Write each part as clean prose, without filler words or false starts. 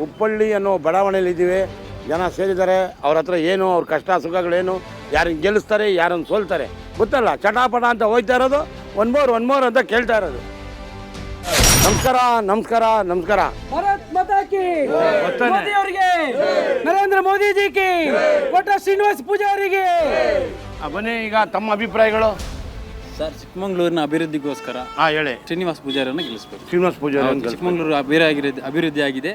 ಉಪ್ಪಳ್ಳಿ ಅನ್ನೋ ಬಡಾವಣೆಯಲ್ಲಿದ್ದೀವಿ. ಜನ ಸೇರಿದ್ದಾರೆ. ಅವ್ರ ಹತ್ರ ಏನು ಅವ್ರ ಕಷ್ಟ ಸುಖಗಳೇನು, ಯಾರನ್ನು ಗೆಲ್ಲಿಸ್ತಾರೆ ಯಾರನ್ನು ಸೋಲ್ತಾರೆ ಗೊತ್ತಲ್ಲ. ಚಟಾಪಟ ಅಂತ ಹೋಗ್ತಾ ಇರೋದು, ಒನ್ ಮೋರ್ ಅಂತ ಕೇಳ್ತಾ ಇರೋದು. ನಮಸ್ಕಾರ ನಮಸ್ಕಾರ ನಮಸ್ಕಾರ. ಭಾರತ್ ಮಾತಾ ಕಿ, ಮೋದಿ ಅವರಿಗೆ, ನರೇಂದ್ರ ಮೋದಿಜಿ ಕಿ, ಕೋಟ ಶ್ರೀನಿವಾಸ ಪೂಜಾರಿಗೆ. ಬನ್ನಿ, ಈಗ ತಮ್ಮ ಅಭಿಪ್ರಾಯಗಳು. ಸರ್, ಚಿಕ್ಕಮಂಗ್ಳೂರಿನ ಅಭಿವೃದ್ಧಿಗೋಸ್ಕರ ಹೇಳಿ. ಶ್ರೀನಿವಾಸ ಪೂಜಾರಿಯನ್ನು ಗೆಲ್ಲಿಸಬೇಕು. ಶ್ರೀನಿವಾಸ ಪೂಜಾರಿ ಚಿಕ್ಕಮಂಗ್ಳೂರು ಅಭಿವೃದ್ಧಿ ಆಗಿದೆ.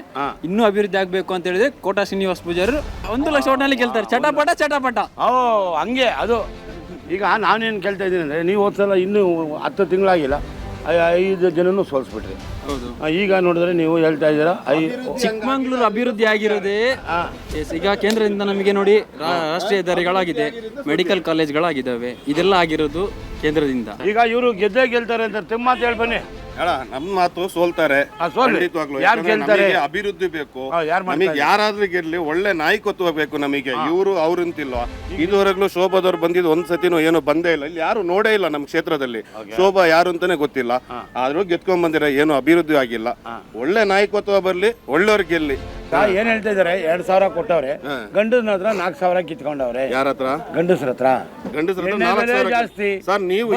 ಇನ್ನೂ ಅಭಿವೃದ್ಧಿ ಆಗಬೇಕು ಅಂತ ಹೇಳಿದ್ರೆ ಕೋಟ ಶ್ರೀನಿವಾಸ ಪೂಜಾರಿ 1 ಲಕ್ಷ ಓಟ್ನಲ್ಲಿ ಗೆಲ್ತಾರೆ. ಚಟಾಪಟ. ಹಂಗೆ ಅದು. ಈಗ ನಾನೇನು ಕೇಳ್ತಾ ಇದ್ದೀನಿ ಅಂದರೆ, ನೀವು ಹೋದ್ಸಲ ಇನ್ನೂ 10 ತಿಂಗಳಾಗಿಲ್ಲ 5 ಜನನೂ ಸೋಲಿಸ್ಬಿಟ್ರಿ. ಹೌದು. ಈಗ ನೋಡಿದ್ರೆ ನೀವು ಹೇಳ್ತಾ ಇದ್ದೀರಾ ಚಿಕ್ಕಮಂಗ್ಳೂರು ಅಭಿವೃದ್ಧಿ ಆಗಿರೋದೇ ಈಗ ಕೇಂದ್ರದಿಂದ ನಮಗೆ ನೋಡಿ ರಾಷ್ಟ್ರೀಯ ಹೆದ್ದಾರಿಗಳಾಗಿದೆ, ಮೆಡಿಕಲ್ ಕಾಲೇಜ್ಗಳಾಗಿದ್ದಾವೆ. ಇದೆಲ್ಲ ಆಗಿರೋದು ಕೇಂದ್ರದಿಂದ. ಈಗ ಇವರು ಗೆಲ್ತಾರೆ ಅಂತ ತಿಮ್ಮತ್ ಹೇಳಿ ಬನ್ನಿ. ನಮ್ಮ ಮಾತು ಸೋಲ್ತಾರೆ. ಯಾರು ಗೆಲ್ತಾರೆ? ಅಭಿವೃದ್ಧಿ ಬೇಕು ನಮಗೆ. ಯಾರಾದ್ರೂ ಗೆರ್ಲಿ, ಒಳ್ಳೆ ನಾಯಕತ್ವ ಬೇಕು ನಮಗೆ. ಇವರು ಅವ್ರಂತಿಲ್ಲ. ಇದುವರೆಗೂ ಶೋಭಾದವ್ರು ಬಂದಿದ್ದು ಒಂದ್ಸತಿನೂ ಏನು ಬಂದೇ ಇಲ್ಲ. ಇಲ್ಲಿ ಯಾರು ನೋಡೇ ಇಲ್ಲ ನಮ್ಮ ಕ್ಷೇತ್ರದಲ್ಲಿ. ಶೋಭಾ ಯಾರು ಅಂತಾನೆ ಗೊತ್ತಿಲ್ಲ. ಆದ್ರೂ ಗೆದ್ಕೊಂಡ್ ಬಂದಿರ, ಏನು ಅಭಿವೃದ್ಧಿ ಆಗಿಲ್ಲ. ಒಳ್ಳೆ ನಾಯಕತ್ವ ಬರ್ಲಿ, ಒಳ್ಳೆಯವ್ರು ಗೆಲ್ಲಿ. ಏನ್ ಹೇಳ್ತಾ ಇದಾರೆ, 2,000 ಕೊಟ್ಟವ್ರೆ, ಗಂಡನ ಹತ್ರ 4,000 ಕಿತ್ಕೊಂಡವ್ರೆ. ಯಾರ ಹತ್ರ? ಗಂಡಸ್ರ ಹತ್ರ. ಜಾಸ್ತಿ. ಸರ್, ನೀವು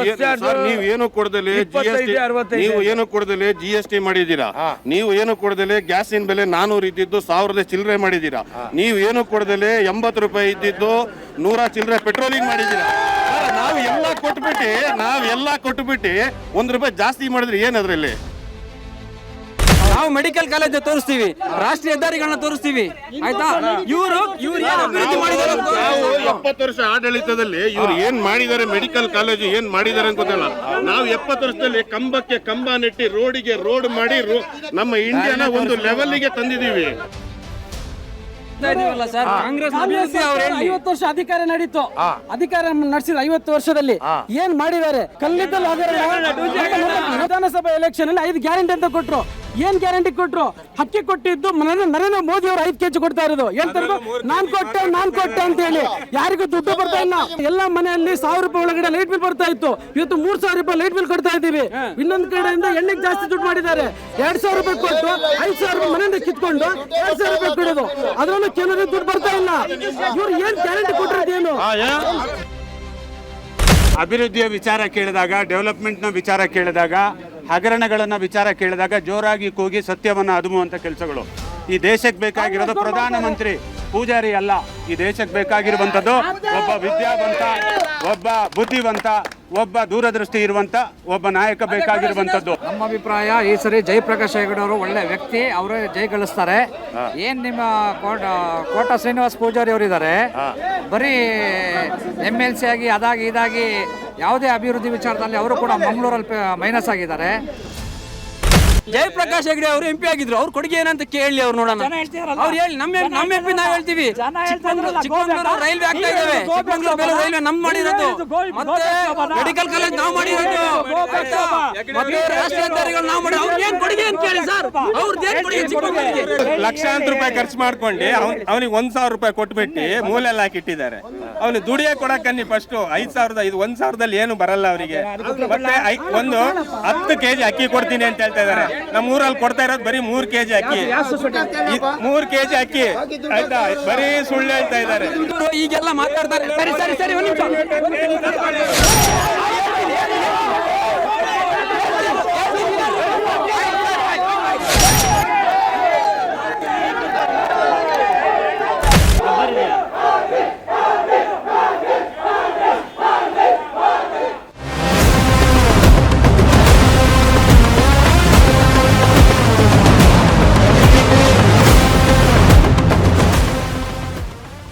ಏನು ಕೊಡದಲೆ GST ಮಾಡಿದೀರಾ. ನೀವು ಏನು ಕೊಡದಲೆ ಗ್ಯಾಸಿನ ಬೆಲೆ 400 ಇದ್ದಿದ್ದು 1000 ಚಿಲ್ಲರೆ ಮಾಡಿದೀರಾ. ನೀವು ಏನು ಕೊಡದಲೆ 80 ರೂಪಾಯಿ ಇದ್ದಿದ್ದು 100 ಚಿಲ್ಲರೆ ಪೆಟ್ರೋಲಿಂಗ್ ಮಾಡಿದೀರಾ. ನಾವೆಲ್ಲ ಕೊಟ್ಬಿಟ್ಟು 1 ರೂಪಾಯಿ ಜಾಸ್ತಿ ಮಾಡಿದ್ರೆ ಏನದ್ರಲ್ಲಿ? ನಾವು ಮೆಡಿಕಲ್ ಕಾಲೇಜ್ ತೋರಿಸ್ತೀವಿ, ರಾಷ್ಟ್ರೀಯ ಹೆದ್ದಾರಿಗಳನ್ನ ತೋರಿಸ್ತೀವಿ, ಆಯ್ತಾ? ಇವರು ಅಭಿವೃದ್ಧಿ ಮಾಡಿದ್ದಾರೆ. 70 ವರ್ಷ ಆಡಳಿತದಲ್ಲಿ ಇವ್ರು ಏನ್ ಮಾಡಿದ್ದಾರೆ, ಮೆಡಿಕಲ್ ಕಾಲೇಜು ಏನ್ ಮಾಡಿದ್ದಾರೆ ಅಂತ ಗೊತ್ತಿಲ್ಲ. ನಾವು 70 ವರ್ಷದಲ್ಲಿ ಕಂಬಕ್ಕೆ ಕಂಬ ನೆಟ್ಟಿ, ರೋಡಿಗೆ ರೋಡ್ ಮಾಡಿ ನಮ್ಮ ಇಂಡಿಯಾನ ಒಂದು ಲೆವೆಲ್ಗೆ ತಂದಿದ್ದೀವಿ. ಸರ್, ಕಾಂಗ್ರೆಸ್ 50 ವರ್ಷ ಅಧಿಕಾರ ನಡೀತು. ಅಧಿಕಾರ ನಡೆಸಿದ 50 ವರ್ಷದಲ್ಲಿ ಏನ್ ಮಾಡಿದ್ದಾರೆ? ಕಲ್ಲಿದ್ದಲು ವಿಧಾನಸಭಾ ಎಲೆಕ್ಷನ್ ಅಲ್ಲಿ 5 ಗ್ಯಾರಂಟಿ ಅಂತ ಕೊಟ್ರು. ಏನ್ ಗ್ಯಾರಂಟಿ ಕೊಟ್ರು? ಅಕ್ಕಿ ಕೊಟ್ಟಿದ್ದು ನರೇಂದ್ರ ಮೋದಿ ಅವರು 5 ಕೆಜಿ ಕೊಡ್ತಾ ಇರೋದು. ಹೇಳ್ತಾರೆ ನಾನ್ ಕೊಟ್ಟೆ ಅಂತ ಹೇಳಿ. ಯಾರಿಗೂ ದುಡ್ಡು ಬರ್ತಾ ಇಲ್ಲ. ಎಲ್ಲ ಮನೆಯಲ್ಲಿ 1,000 ರೂಪಾಯಿ ಒಳಗಡೆ ಲೈಟ್ ಬಿಲ್ ಬರ್ತಾ ಇತ್ತು. ಇವತ್ತು 3,000 ರೂಪಾಯಿ ಲೈಟ್ ಬಿಲ್ ಕೊಡ್ತಾ ಇದ್ದೀವಿ. ಇನ್ನೊಂದ್ ಕಡೆಯಿಂದ ಎಣ್ಣೆಗೆ ಜಾಸ್ತಿ ದುಡ್ಡು ಮಾಡಿದ್ದಾರೆ. 2,000 ರೂಪಾಯಿ ಕೊಟ್ಟು 5,000 ರೂಪಾಯಿ ಮನೆಯಿಂದ ಕಿತ್ಕೊಂಡು 2,000 ರೂಪಾಯಿ ಕೊಡೋದು. ಅದರಲ್ಲೂ ಕೆಲವರಿಗೆ ದುಡ್ಡು ಬರ್ತಾ ಇಲ್ಲ. ಇವ್ರು ಏನ್ ಗ್ಯಾರಂಟಿ ಕೊಟ್ಟಿರೋದೇನು? ಅಭಿವೃದ್ಧಿಯ ವಿಚಾರ ಕೇಳಿದಾಗ, ಡೆವಲಪ್ಮೆಂಟ್ನ ವಿಚಾರ ಕೇಳಿದಾಗ, ಹಗರಣಗಳನ್ನು ವಿಚಾರ ಕೇಳಿದಾಗ ಜೋರಾಗಿ ಕೂಗಿ ಸತ್ಯವನ್ನು ಅದುಮುವಂಥ ಕೆಲಸಗಳು. ಈ ದೇಶಕ್ಕೆ ಬೇಕಾಗಿರೋದು ಪ್ರಧಾನಮಂತ್ರಿ ಪೂಜಾರಿ ಅಲ್ಲ. ಈ ದೇಶಕ್ಕೆ ಬೇಕಾಗಿರುವಂಥದ್ದು ಒಬ್ಬ ವಿದ್ಯಾವಂತ, ಒಬ್ಬ ಬುದ್ಧಿವಂತ, ಒಬ್ಬ ದೂರದೃಷ್ಟಿ ಇರುವಂತ ಒಬ್ಬ ನಾಯಕ ಬೇಕಾಗಿರುವಂತದ್ದು. ನಮ್ಮ ಅಭಿಪ್ರಾಯ, ಈ ಸರಿ ಜಯಪ್ರಕಾಶ್ ಹೆಗಡೆ ಅವರು ಒಳ್ಳೆ ವ್ಯಕ್ತಿ, ಅವರೇ ಜಯ ಗಳಿಸ್ತಾರೆ. ಏನ್ ನಿಮ್ಮ ಕೋಟ ಶ್ರೀನಿವಾಸ ಪೂಜಾರಿ ಅವರಿದ್ದಾರೆ, ಬರೀ MLC ಆಗಿ ಅದಾಗಿ ಇದಾಗಿ ಯಾವುದೇ ಅಭಿವೃದ್ಧಿ ವಿಚಾರದಲ್ಲಿ ಅವರು ಕೂಡ ಮಂಗಳೂರಲ್ಲಿ ಮೈನಸ್ ಆಗಿದ್ದಾರೆ. ಜಯಪ್ರಕಾಶ್ ಹೆಗಡೆ ಅವರು MP ಆಗಿದ್ರು. ಅವ್ರ ಕೊಡುಗೆ ಏನಂತ ಕೇಳಿ ಅವ್ರು ನೋಡೋಣ. ಅವ್ರು ಹೇಳಿ, ನಮ್ಮ MP ನಾವು ಹೇಳ್ತೀವಿ. ಚಿಕ್ಕಮಂಗ್ಳೂರು ರೈಲ್ವೆ ಆಗ್ತಾ ಇದ್ದಾವೆ. ಚಿಕ್ಕಮಂಗ್ಳೂರು ಬೇರೆ ರೈಲ್ವೆ ನಮ್ ಮಾಡಿರೋದು, ಮತ್ತೆ ಮೆಡಿಕಲ್ ಕಾಲೇಜ್ ನಾವು ಮಾಡಿರೋದು, ಮತ್ತೆ ರಾಷ್ಟ್ರೀಯ ಹೆದ್ದಾರಿಗಳು ನಾವು ಮಾಡಿರೋದು. ಅವ್ರು ಏನ್ ಕೊಡುಗೆ ಅಂತ ಕೇಳಿ ಸರ್. ಅವ್ರದ್ದು ಏನ್ ಕೊಡುಗೆ? ಚಿಕ್ಕಮಂಗ್ಳೂರಿಗೆ ಲಕ್ಷಾಂತರ ರೂಪಾಯಿ ಖರ್ಚು ಮಾಡ್ಕೊಂಡು ಅವನಿಗೆ 1,000 ರೂಪಾಯಿ ಕೊಟ್ಬಿಟ್ಟು ಮೂಲೆಲ್ಲ ಹಾಕಿಟ್ಟಿದ್ದಾರೆ. ಅವ್ನು ದುಡಿಯೇ ಕೊಡಕ್ಕನ್ನಿ ಫಸ್ಟ್ 5,000. ಇದು 1,000ದಲ್ಲಿ ಏನು ಬರಲ್ಲ ಅವರಿಗೆ. ಮತ್ತೆ 10 kg ಅಕ್ಕಿ ಕೊಡ್ತೀನಿ ಅಂತ ಹೇಳ್ತಾ ಇದಾರೆ. ನಮ್ಮ ಊರಲ್ಲಿ ಕೊಡ್ತಾ ಇರೋದು ಬರೀ 3 kg ಅಕ್ಕಿ. 3 kg ಅಕ್ಕಿ, ಆಯ್ತಾ? ಬರೀ ಸುಳ್ಳು ಹೇಳ್ತಾ ಇದ್ದಾರೆ. ಈಗೆಲ್ಲ ಮಾತಾಡ್ತಾರೆ. ಸರಿ ಒಂದು ನಿಮಿಷ.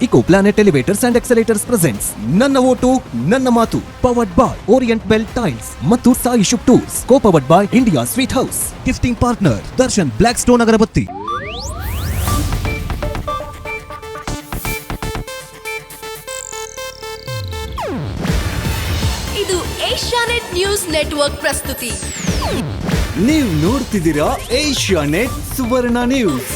Ecoplanet Elevators and Accelerators presents Nanna Votu Nanna Matu, powered by Orient Bell Tiles ಮತ್ತು Sai Shubh tours, co-powered by India Sweet House. Gifting partner Darshan Blackstone agarbatti. ಇದು ಏಷ್ಯಾನೆಟ್ ನ್ಯೂಸ್ ನೆಟ್ವರ್ಕ್ ಪ್ರಸ್ತುತಿ. ನೀವು ನೋಡ್ತಿದ್ದೀರಾ ಏಷ್ಯಾನೆಟ್ ಸುವರ್ಣ ನ್ಯೂಸ್.